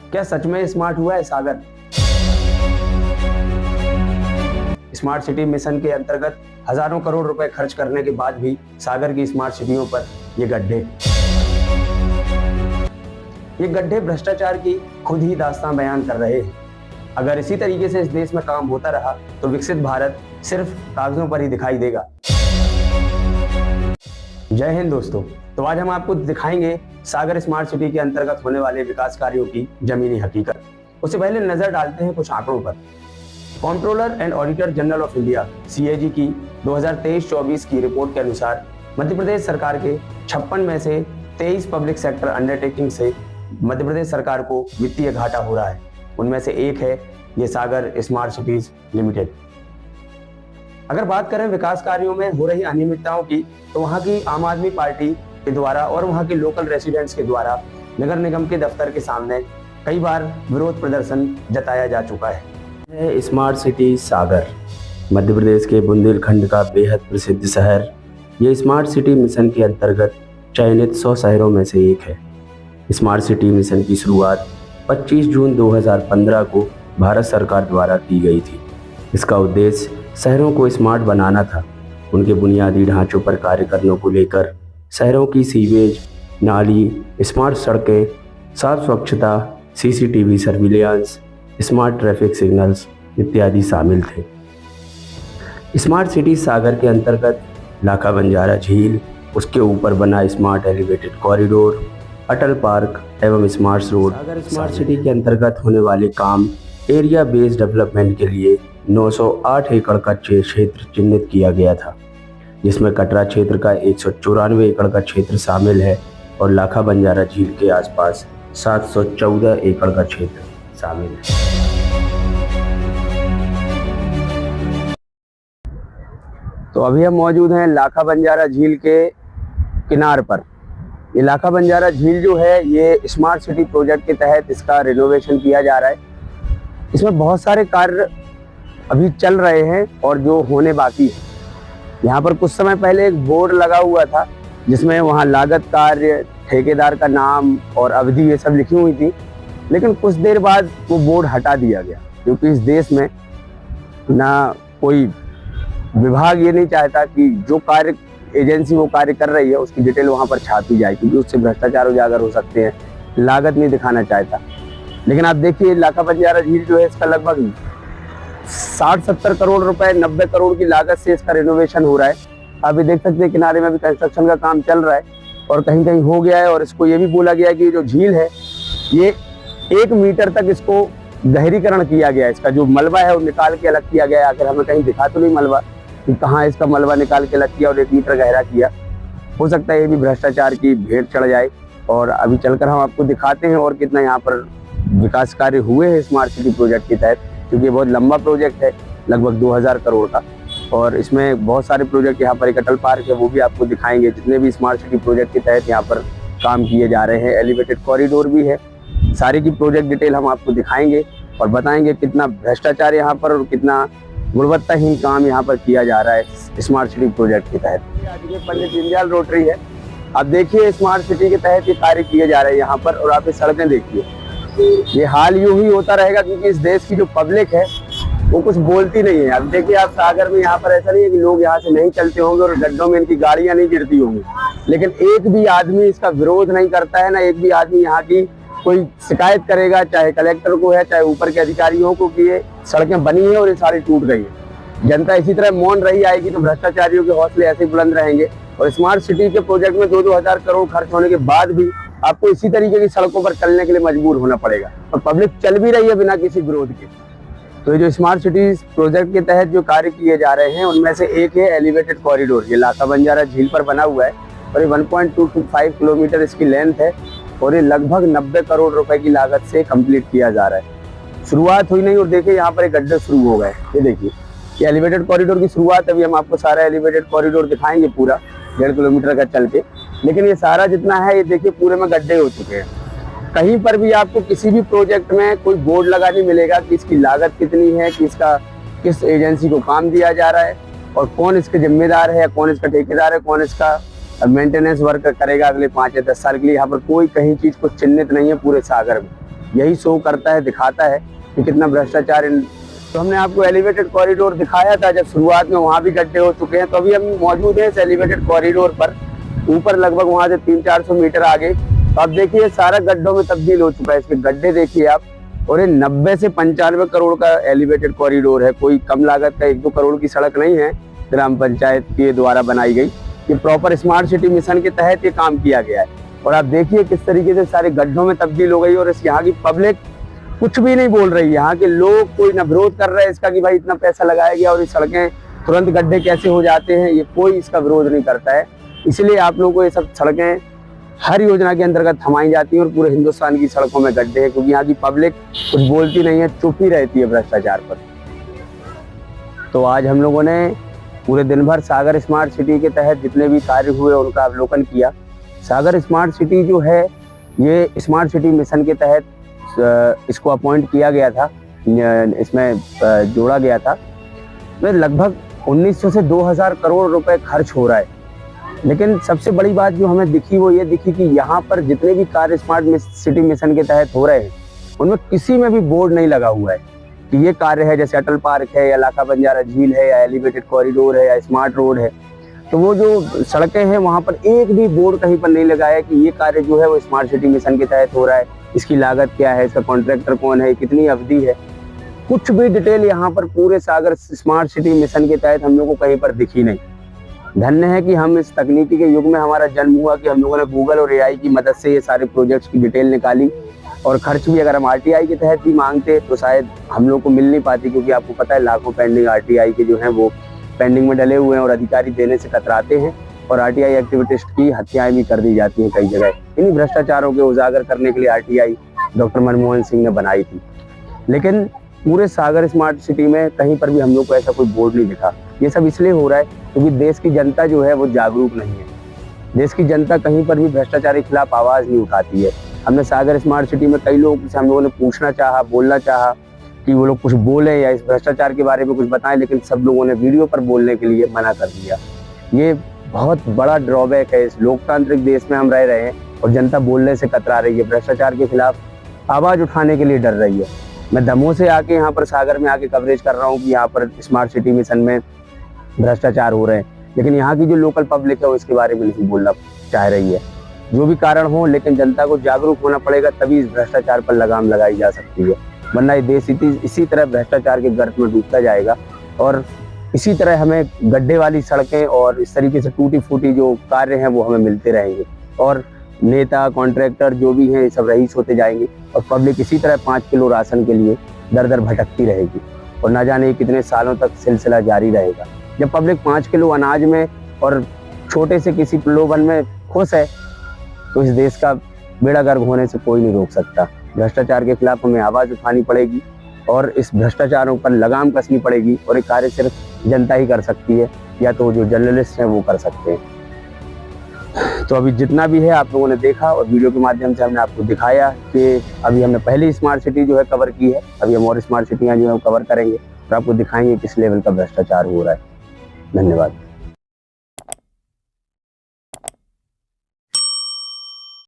क्या सच में स्मार्ट हुआ है सागर? स्मार्ट सिटी मिशन के अंतर्गत हजारों करोड़ रुपए खर्च करने के बाद भी सागर की स्मार्ट सिटियों पर ये गड्ढे भ्रष्टाचार की खुद ही दास्तान बयान कर रहे हैं। अगर इसी तरीके से इस देश में काम होता रहा तो विकसित भारत सिर्फ कागजों पर ही दिखाई देगा। जय हिंद दोस्तों। तो आज हम आपको दिखाएंगे सागर स्मार्ट सिटी के अंतर्गत होने वाले विकास कार्यों की जमीनी हकीकत। उससे पहले नजर डालते हैं कुछ आंकड़ों पर। Controller and auditor general of India (CAG) की 2023-24 की रिपोर्ट के अनुसार मध्य प्रदेश सरकार के 56 में से 23 पब्लिक सेक्टर अंडरटेकिंग से मध्य प्रदेश सरकार को वित्तीय घाटा हो रहा है। उनमें से एक है ये सागर स्मार्ट सिटीज लिमिटेड। अगर बात करें विकास कार्यों में हो रही अनियमितताओं की, तो वहां की आम आदमी पार्टी के द्वारा और वहां के लोकल रेसिडेंट्स के द्वारा नगर निगम के दफ्तर के सामने कई बार विरोध प्रदर्शन जताया जा चुका है। स्मार्ट सिटी सागर मध्य प्रदेश के बुंदेलखंड का बेहद प्रसिद्ध शहर, ये स्मार्ट सिटी मिशन के अंतर्गत चयनित 100 शहरों में से एक है। स्मार्ट सिटी मिशन की शुरुआत 25 जून 2015 को भारत सरकार द्वारा की गई थी। इसका उद्देश्य शहरों को स्मार्ट बनाना था। उनके बुनियादी ढांचों पर कार्य करने को लेकर शहरों की सीवेज, नाली, स्मार्ट सड़कें, साफ स्वच्छता, CCTV surveillance, smart traffic signals इत्यादि शामिल थे। स्मार्ट सिटी सागर के अंतर्गत लाखा बंजारा झील, उसके ऊपर बना स्मार्ट एलिवेटेड कॉरिडोर, अटल पार्क एवं स्मार्ट रोड। सागर स्मार्ट सिटी के अंतर्गत होने वाले काम एरिया बेस्ड डेवलपमेंट के लिए 908 एकड़ का क्षेत्र चिन्हित किया गया था, जिसमें कटरा क्षेत्र का 194 एकड़ का क्षेत्र शामिल है और लाखा बंजारा झील के आसपास 714 एकड़ का क्षेत्र शामिल है। तो अभी हम मौजूद हैं लाखा बंजारा झील के किनार पर। ये लाखा बंजारा झील जो है ये स्मार्ट सिटी प्रोजेक्ट के तहत इसका रिनोवेशन किया जा रहा है। इसमें बहुत सारे कार्य अभी चल रहे हैं और जो होने बाकी है। यहाँ पर कुछ समय पहले एक बोर्ड लगा हुआ था जिसमें वहाँ लागत, कार्य, ठेकेदार का नाम और अवधि ये सब लिखी हुई थी, लेकिन कुछ देर बाद वो बोर्ड हटा दिया गया, क्योंकि इस देश में ना कोई विभाग ये नहीं चाहता कि जो कार्य एजेंसी वो कार्य कर रही है उसकी डिटेल वहाँ पर छापी जाए, क्योंकि उससे भ्रष्टाचार उजागर हो सकते हैं। लागत नहीं दिखाना चाहता। लेकिन आप देखिए लाखा बंजारा झील जो है इसका लगभग 60-70 करोड़ रुपए, 90 करोड़ की लागत से इसका रिनोवेशन हो रहा है। आप ये देख सकते हैं किनारे में भी कंस्ट्रक्शन का काम चल रहा है और कहीं कहीं हो गया है। और इसको ये भी बोला गया है कि जो झील है ये 1 मीटर तक इसको गहरीकरण किया गया है। इसका जो मलबा है वो निकाल के अलग किया गया है। आखिर हमें कहीं दिखा तो नहीं मलबा कि कहाँ इसका मलबा निकाल के अलग किया और 1 मीटर गहरा किया। हो सकता है ये भी भ्रष्टाचार की भेंट चढ़ जाए। और अभी चलकर हम आपको दिखाते हैं और कितना यहाँ पर विकास कार्य हुए हैं स्मार्ट सिटी प्रोजेक्ट के तहत, क्योंकि ये बहुत लंबा प्रोजेक्ट है, लगभग 2000 करोड़ का। और इसमें बहुत सारे प्रोजेक्ट, यहाँ पर एक अटल पार्क है वो भी आपको दिखाएंगे। जितने भी स्मार्ट सिटी प्रोजेक्ट के तहत यहाँ पर काम किए जा रहे हैं, एलिवेटेड कॉरिडोर भी है, सारी की प्रोजेक्ट डिटेल हम आपको दिखाएंगे और बताएंगे कितना भ्रष्टाचार यहाँ पर और कितना गुणवत्ताहीन काम यहाँ पर किया जा रहा है स्मार्ट सिटी प्रोजेक्ट के तहत। आज ये पंडित दीनदयाल रोटरी है। आप देखिए स्मार्ट सिटी के तहत ये कार्य किए जा रहे हैं यहाँ पर। और आप ये सड़कें देखिए, ये हाल यूं ही होता रहेगा, क्योंकि इस देश की जो पब्लिक है वो कुछ बोलती नहीं है। अब देखिए आप सागर में यहाँ पर ऐसा नहीं है कि लोग यहाँ से नहीं चलते होंगे और गड्ढों में इनकी गाड़ियां नहीं गिरती होंगी, लेकिन एक भी आदमी इसका विरोध नहीं करता है, ना एक भी आदमी यहाँ की कोई शिकायत करेगा, चाहे कलेक्टर को है चाहे ऊपर के अधिकारियों को, कि ये सड़कें बनी है और ये सारी टूट गई है। जनता इसी तरह मौन रही आएगी तो भ्रष्टाचारियों के हौसले ऐसे ही बुलंद रहेंगे। और स्मार्ट सिटी के प्रोजेक्ट में 2-2 हजार करोड़ खर्च होने के बाद भी आपको इसी तरीके की सड़कों पर चलने के लिए मजबूर होना पड़ेगा, और पब्लिक चल भी रही है बिना किसी विरोध के। तो ये जो स्मार्ट सिटी प्रोजेक्ट के तहत जो कार्य किए जा रहे हैं उनमें से एक है एलिवेटेड कॉरिडोर। ये लाखा बंजारा झील पर बना हुआ है और ये 1.25 किलोमीटर इसकी लेंथ है और ये लगभग 90 करोड़ रुपए की लागत से कंप्लीट किया जा रहा है। शुरुआत हुई नहीं और देखिए यहाँ पर एक गड्ढे शुरू हो गए। ये देखिए ये एलिवेटेड कॉरिडोर की शुरुआत। अभी हम आपको सारा एलिवेटेड कॉरिडोर दिखाएंगे पूरा 1.5 किलोमीटर का चल के, लेकिन ये सारा जितना है ये देखिए पूरे में गड्ढे हो चुके हैं। कहीं पर भी आपको किसी भी प्रोजेक्ट में कोई बोर्ड लगा नहीं मिलेगा कि इसकी लागत कितनी है, कि इसका किस एजेंसी को काम दिया जा रहा है और कौन इसके जिम्मेदार है, कौन इसका ठेकेदार है, कौन इसका मेंटेनेंस वर्क करेगा अगले 5 या 10 साल के लिए। यहाँ पर कोई कहीं चीज कुछ चिन्हित नहीं है पूरे सागर में। यही शो करता है, दिखाता है कि कितना भ्रष्टाचार तो हमने आपको एलिवेटेड कॉरिडोर दिखाया था जब शुरुआत में, वहाँ भी गड्ढे हो चुके हैं। तो अभी हम मौजूद हैं इस एलिवेटेड कॉरिडोर पर, ऊपर लगभग वहाँ से 300-400 मीटर आगे। तो आप देखिए सारा गड्ढों में तब्दील हो चुका है, इसके गड्ढे देखिए आप। और ये 90 से 95 करोड़ का एलिवेटेड कॉरिडोर है, कोई कम लागत का 1-2 करोड़ की सड़क नहीं है ग्राम पंचायत के द्वारा बनाई गई। ये प्रॉपर स्मार्ट सिटी मिशन के तहत ये काम किया गया है। और आप देखिए किस तरीके से सारे गड्ढों में तब्दील हो गई। और इस यहाँ की पब्लिक कुछ भी नहीं बोल रही, यहाँ के लोग कोई न विरोध कर रहे हैं इसका कि भाई इतना पैसा लगाया गया और ये सड़कें तुरंत गड्ढे कैसे हो जाते हैं, ये कोई इसका विरोध नहीं करता है। इसलिए आप लोगों को ये सब सड़कें हर योजना के अंतर्गत थमाई जाती हैं और पूरे हिंदुस्तान की सड़कों में गड्ढे हैं, क्योंकि यहाँ की पब्लिक कुछ बोलती नहीं है, चुप ही रहती है भ्रष्टाचार पर। तो आज हम लोगों ने पूरे दिन भर सागर स्मार्ट सिटी के तहत जितने भी कार्य हुए उनका अवलोकन किया। सागर स्मार्ट सिटी जो है ये स्मार्ट सिटी मिशन के तहत इसको अपॉइंट किया गया था, इसमें जोड़ा गया था। में लगभग 1900 से 2000 करोड़ रुपए खर्च हो रहा है। लेकिन सबसे बड़ी बात जो हमें दिखी वो ये दिखी कि यहाँ पर जितने भी कार्य स्मार्ट सिटी मिशन के तहत हो रहे हैं उनमें किसी में भी बोर्ड नहीं लगा हुआ है कि ये कार्य है, जैसे अटल पार्क है या लाखा बंजारा झील है या एलिवेटेड कॉरिडोर है या स्मार्ट रोड है। तो वो जो सड़कें हैं वहाँ पर एक भी बोर्ड कहीं पर नहीं लगा है कि ये कार्य जो है वो स्मार्ट सिटी मिशन के तहत हो रहा है, इसकी लागत क्या है, इसका कॉन्ट्रैक्टर कौन है, कितनी अवधि है, कुछ भी डिटेल यहाँ पर पूरे सागर स्मार्ट सिटी मिशन के तहत हम लोग को कहीं पर दिखी नहीं। धन्य है कि हम इस तकनीकी के युग में हमारा जन्म हुआ कि हम लोगों ने गूगल और एआई की मदद से ये सारे प्रोजेक्ट्स की डिटेल निकाली। और खर्च भी अगर हम आरटीआई के तहत भी मांगते तो शायद हम लोग को मिल नहीं पाती, क्योंकि आपको पता है लाखों पेंडिंग आरटीआई के जो हैं वो पेंडिंग में डले हुए हैं और अधिकारी देने से कतराते हैं और आरटीआई एक्टिविटिस्ट की हत्याएं भी कर दी जाती हैं कई जगह। इन्हीं भ्रष्टाचारों के उजागर करने के लिए आरटीआई डॉक्टर मनमोहन सिंह ने बनाई थी। लेकिन पूरे सागर स्मार्ट सिटी में कहीं पर भी हम लोग को ऐसा कोई बोर्ड नहीं दिखा। ये सब इसलिए हो रहा है क्योंकि देश की जनता जो है वो जागरूक नहीं है। देश की जनता कहीं पर भी भ्रष्टाचार के खिलाफ आवाज नहीं उठाती है। हमने सागर स्मार्ट सिटी में कई लोगों से हम लोगों ने पूछना चाहा, बोलना चाहा कि वो लोग कुछ बोले या इस भ्रष्टाचार के बारे में कुछ बताएं, लेकिन सब लोगों ने वीडियो पर बोलने के लिए मना कर दिया। ये बहुत बड़ा ड्रॉबैक है। इस लोकतांत्रिक देश में हम रह रहे हैं और जनता बोलने से कतरा रही है, भ्रष्टाचार के खिलाफ आवाज उठाने के लिए डर रही है। मैं दमोह से आके यहाँ पर सागर में आके कवरेज कर रहा हूँ कि यहाँ पर स्मार्ट सिटी मिशन में भ्रष्टाचार हो रहे हैं, लेकिन यहाँ की जो लोकल पब्लिक है वो इसके बारे में नहीं बोलना चाह रही है। जो भी कारण हो, लेकिन जनता को जागरूक होना पड़ेगा, तभी इस भ्रष्टाचार पर लगाम लगाई जा सकती है, वरना ये देश इसी तरह भ्रष्टाचार के गर्त में डूबता जाएगा और इसी तरह हमें गड्ढे वाली सड़कें और इस तरीके से टूटी फूटी जो कार्य हैं वो हमें मिलते रहेंगे और नेता कॉन्ट्रैक्टर जो भी हैं सब रईस होते जाएंगे और पब्लिक इसी तरह 5 किलो राशन के लिए दर दर भटकती रहेगी और ना जाने कितने सालों तक सिलसिला जारी रहेगा। जब पब्लिक 5 किलो अनाज में और छोटे से किसी प्रलोभन में खुश है तो इस देश का बेड़ा गर्क होने से कोई नहीं रोक सकता। भ्रष्टाचार के खिलाफ हमें आवाज उठानी पड़ेगी और इस भ्रष्टाचारों पर लगाम कसनी पड़ेगी और ये कार्य सिर्फ जनता ही कर सकती है या तो जो जर्नलिस्ट हैं वो कर सकते हैं। तो अभी जितना भी है आप लोगों ने देखा और वीडियो के माध्यम से हमने आपको दिखाया कि अभी हमने पहली स्मार्ट सिटी जो है कवर की है, अभी हम और स्मार्ट सिटियाँ जो है कवर करेंगे और आपको दिखाएंगे किस लेवल का भ्रष्टाचार हो रहा है। धन्यवाद।